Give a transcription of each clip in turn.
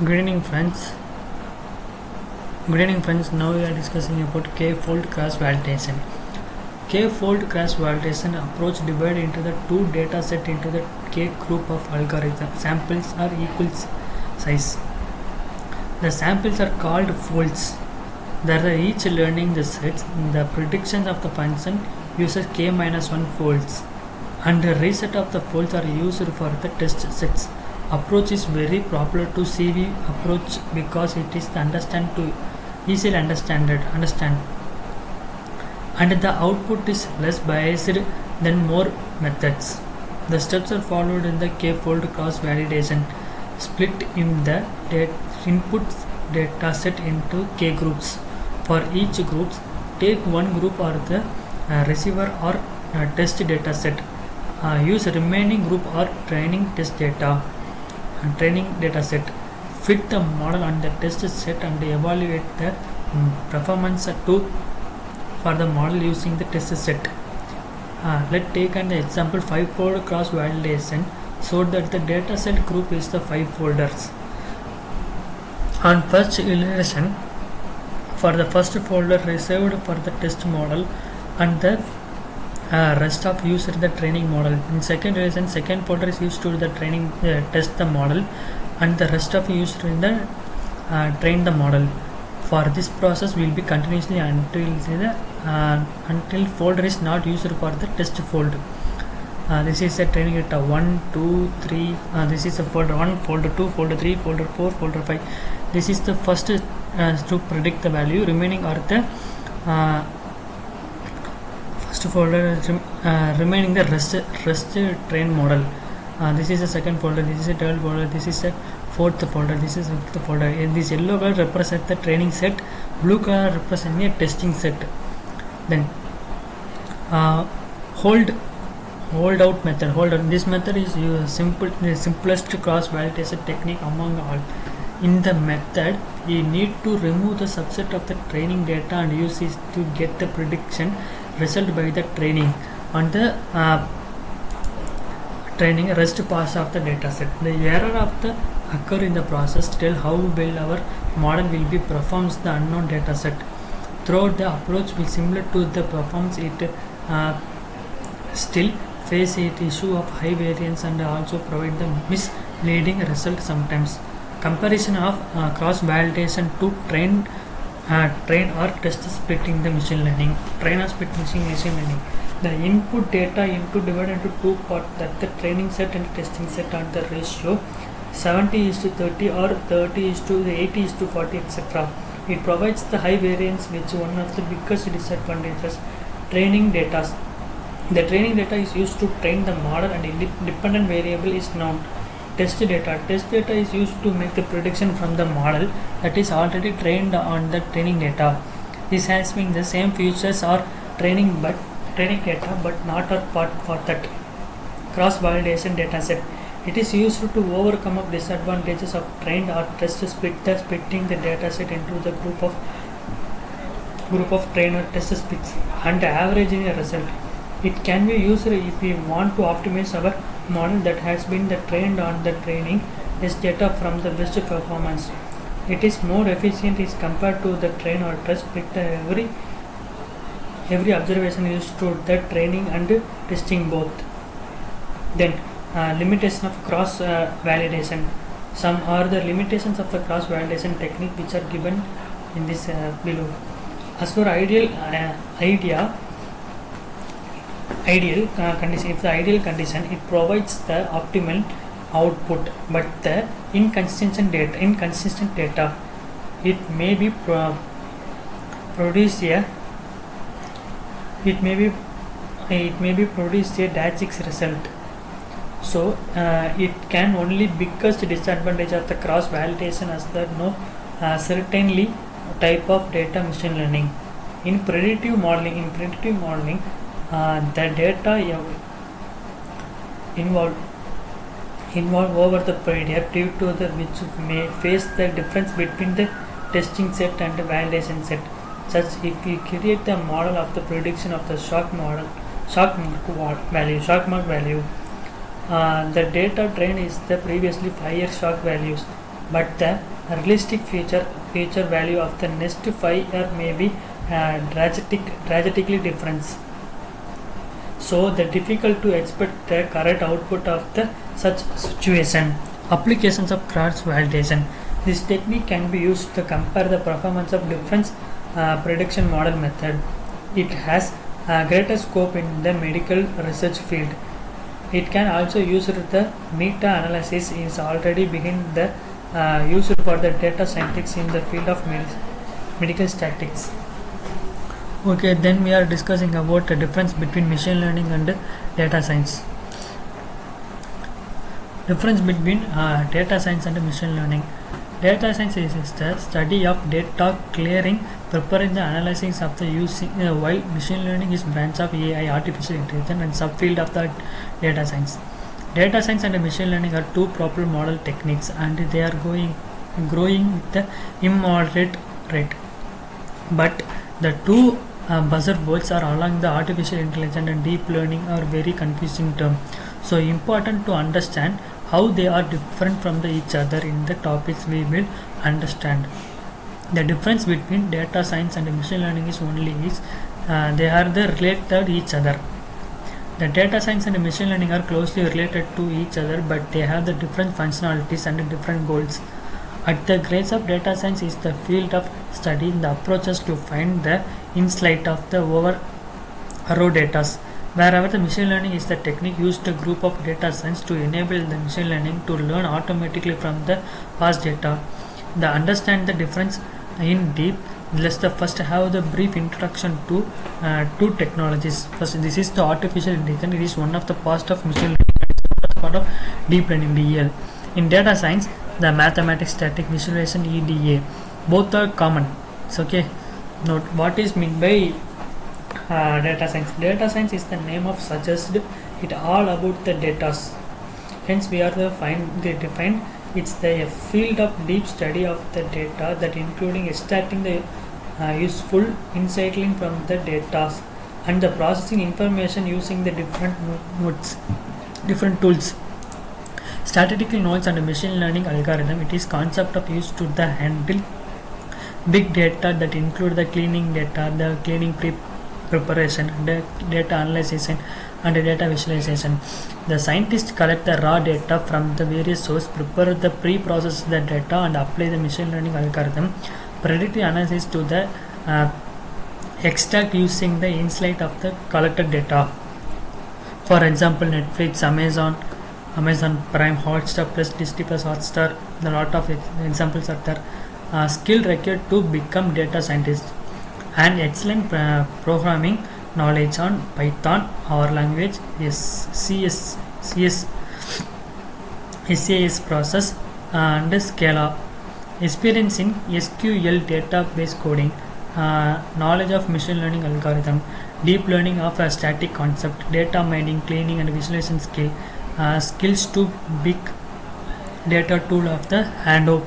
Good evening, friends. Now we are discussing about k-fold cross validation. K-fold cross validation approach divided into the two data set into the k group of algorithm. Samples are equal size. The samples are called folds. They are each learning the sets. The predictions of the function uses k minus 1 folds, and the reset of the folds are used for the test sets. Approach is very popular to CV approach because it is easily understand, and the output is less biased than more methods. The steps are followed in the k-fold cross validation, split in the input data set into k groups. For each group, take one group or the receiver or test data set. Use remaining group or training data set. Fit the model on the test set and evaluate the performance for the model using the test set. Let's take an example 5-fold cross validation so that the data set group is the 5 folders. On first iteration, for the first folder reserved for the test model and the rest of used the training model. In second iteration, second folder is used to the training test the model, and the rest of used in the train the model. For this process will be continuously until folder is not used for the test fold. This is a training data 1, 2, 3. This is a folder 1, folder 2, folder 3, folder 4, folder 5. This is the first to predict the value. Remaining are the first folder remaining the rest train model. This is the second folder, this is a third folder, this is a fourth folder, this is fifth folder. This yellow color represents the training set, blue color represents a testing set. Then hold out method. This method is the simplest cross validation technique among all. In the method, you need to remove the subset of the training data and use it to get the prediction result by the training on the training rest pass of the data set. The error of the occur in the process tell how well our model will be performs the unknown data set. Throughout the approach will similar to the performance it still face it issue of high variance and also provide the misleading result sometimes. Comparison of cross validation to train or test splitting the machine learning. Train or split machine learning. The input data divided into two parts, that the training set and testing set, and the ratio 70:30 or 30:80:40, etc. It provides the high variance, which is one of the biggest disadvantages. Training data. The training data is used to train the model, and independent variable is known. Test data is used to make the prediction from the model that is already trained on the training data. This has been the same features or training data, but not a part for that cross validation data set. It is used to overcome of disadvantages of trained or test splitting the data set into the group of trained or test splits and averaging a result. It can be used if we want to optimize our model that has been trained on the training test data from the best performance. It is more efficient as compared to the train or test split. Every observation is to the training and testing both. Then limitation of cross validation. Some are the limitations of the cross validation technique which are given in this below. As for ideal condition, if the ideal condition, it provides the optimal output, but the inconsistent data, it may be produce a Dachik's result. So it can only biggest disadvantage of the cross validation as the no certainly type of data machine learning. In predictive modeling, the data involved over the period due to the which may face the difference between the testing set and the validation set. Such if we create the model of the prediction of the shock mark value, the data trained is the previously 5-year shock values. but the realistic future value of the next 5 years may be drastically different. So the difficult to expect the correct output of the such situation. Applications of cross validation. This technique can be used to compare the performance of different prediction model method. It has greater scope in the medical research field. It can also use the meta-analysis is already begin the used for the data scientists in the field of medical statistics. Okay, then we are discussing about the difference between machine learning and data science. Difference between data science and machine learning. Data science is the study of data clearing, preparing the analysis of the using, while machine learning is branch of AI, artificial intelligence, and subfield of the data science. Data science and machine learning are two proper model techniques, and they are growing with the immoderate rate. But the two buzzwords are along the artificial intelligence and deep learning are very confusing term. So important to understand how they are different from each other in the topics we will understand. The difference between data science and machine learning is only they are the related each other. The data science and machine learning are closely related to each other, but they have the different functionalities and different goals. At the grades of data science is the field of study, the approaches to find the insight of the over raw data. Wherever the machine learning is the technique used a group of data science to enable the machine learning to learn automatically from the past data. The understand the difference in deep. Let's first have the brief introduction to two technologies. First, this is the artificial intelligence. It is one of the past of machine learning. It is part of deep learning (DL). In data science, the mathematics, static visualization (EDA), both are common. So, okay. Note what is meant by data science. Data science is the name of suggests it all about the data. Hence, we are defined. It's the field of deep study of the data that including extracting the useful insighting from the data and the processing information using the different tools. Statistical nodes and machine learning algorithm. It is concept of used to the handle big data that include the cleaning data, the cleaning preparation, the data analysis and data visualization. The scientists collect the raw data from the various sources, prepare the pre-process the data and apply the machine learning algorithm, predictive analysis to the extract using the insight of the collected data. For example, Netflix, Amazon Prime, Hotstar Plus, Disney Plus, Hotstar. A lot of examples are there. Skill required to become data scientist and excellent programming knowledge on Python, our language, SAS process and Scala, experience in SQL database coding, knowledge of machine learning algorithm, deep learning of a static concept, data mining, cleaning and visualization skills to big data tool of the handoff.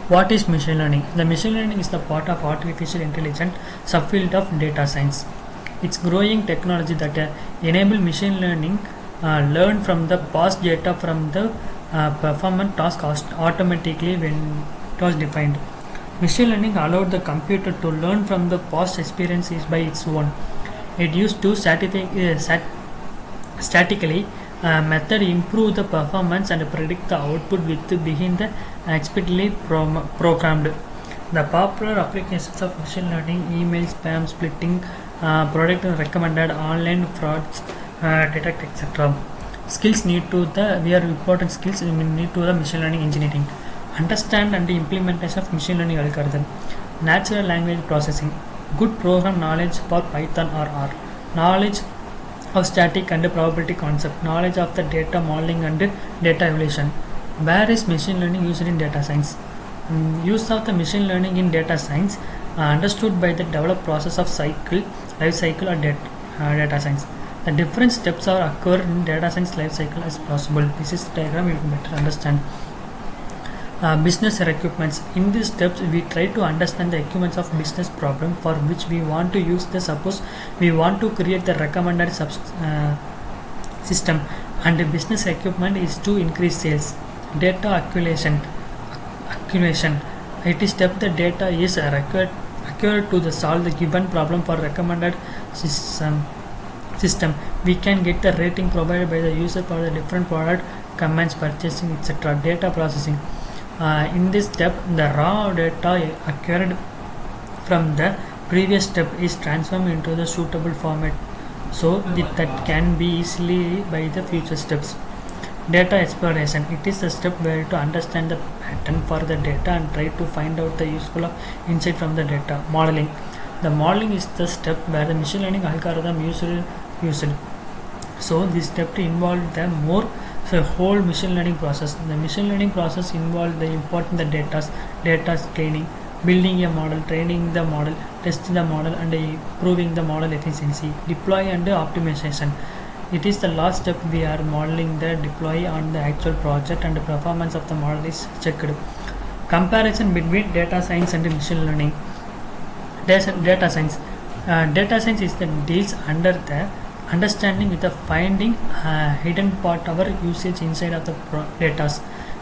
What is machine learning? The machine learning is the part of artificial intelligence subfield of data science. It's growing technology that enable machine learning learn from the past data from the performance task automatically when it was defined. Machine learning allowed the computer to learn from the past experiences by its own. It used to statically method improve the performance and predict the output with being the explicitly programmed. The popular applications of machine learning: email spam splitting, product recommended, online frauds, detect, etc. Skills need to the important skills need to the machine learning engineering. Understand and the implementation of machine learning algorithm. Natural language processing. Good program knowledge for Python or R. Knowledge of static and probability concept. Knowledge of the data modeling and data evaluation. Where is machine learning used in data science? Use of the machine learning in data science understood by the developed process of life cycle or data science. The different steps are occur in data science life cycle as possible. This is the diagram you can better understand. Business requirements. In these steps, we try to understand the requirements of business problem for which we want to use the suppose we want to create the recommended system, and the business requirement is to increase sales. Data accumulation. It is step the data is required to solve the given problem for recommended system. We can get the rating provided by the user for the different product, commands, purchasing, etc. Data processing. In this step, the raw data acquired from the previous step is transformed into the suitable format so that can be easily by the future steps. Data exploration. It is the step where to understand the pattern for the data and try to find out the useful insight from the data. Modeling. The modeling is the step where the machine learning algorithm used. So this step involved the whole machine learning process. The machine learning process involved the importing the data cleaning, building a model, training the model, testing the model, and improving the model efficiency, deploy and optimization. It is the last step. We are modeling the deploy on the actual project and the performance of the model is checked. Comparison between data science and machine learning. Data science. Data science is the deals under the understanding with the finding hidden part of our usage inside of the data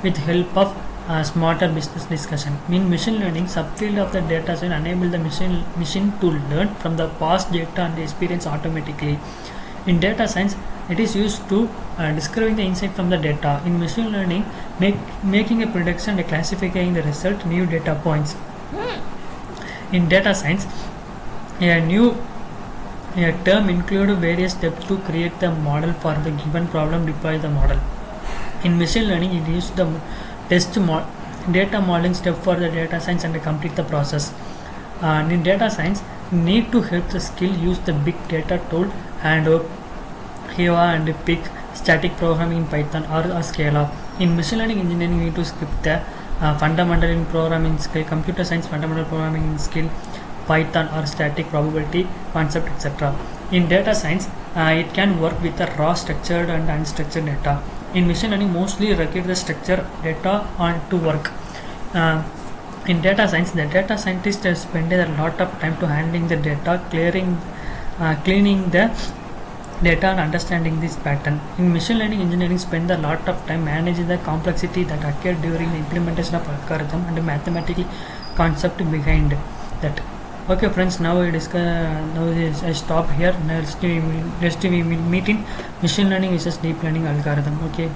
with help of smarter business discussion. In machine learning, subfield of the data science enable the machine to learn from the past data and experience automatically. In data science, it is used to discovering the insight from the data. In machine learning, making a prediction and classifying the result, new data points. In data science, a term includes various steps to create the model for the given problem, deploy the model. In machine learning, it uses the test data modeling step for the data science and complete the process. In data science, need to help the skill use the big data tool and Hiva and pick static programming in Python or Scala. In machine learning engineering, we need to script the fundamental in programming skill, computer science fundamental programming skill, Python or static probability concept, etc. In data science, it can work with the raw structured and unstructured data. In machine learning, mostly require the structured data to work. In data science, the data scientist has spent a lot of time to handling the data, cleaning the data and understanding this pattern. In machine learning engineering, spend a lot of time managing the complexity that occurred during the implementation of algorithm and the mathematical concept behind that. Okay friends, now I stop here. Next we will meet in machine learning versus deep learning algorithm. Okay.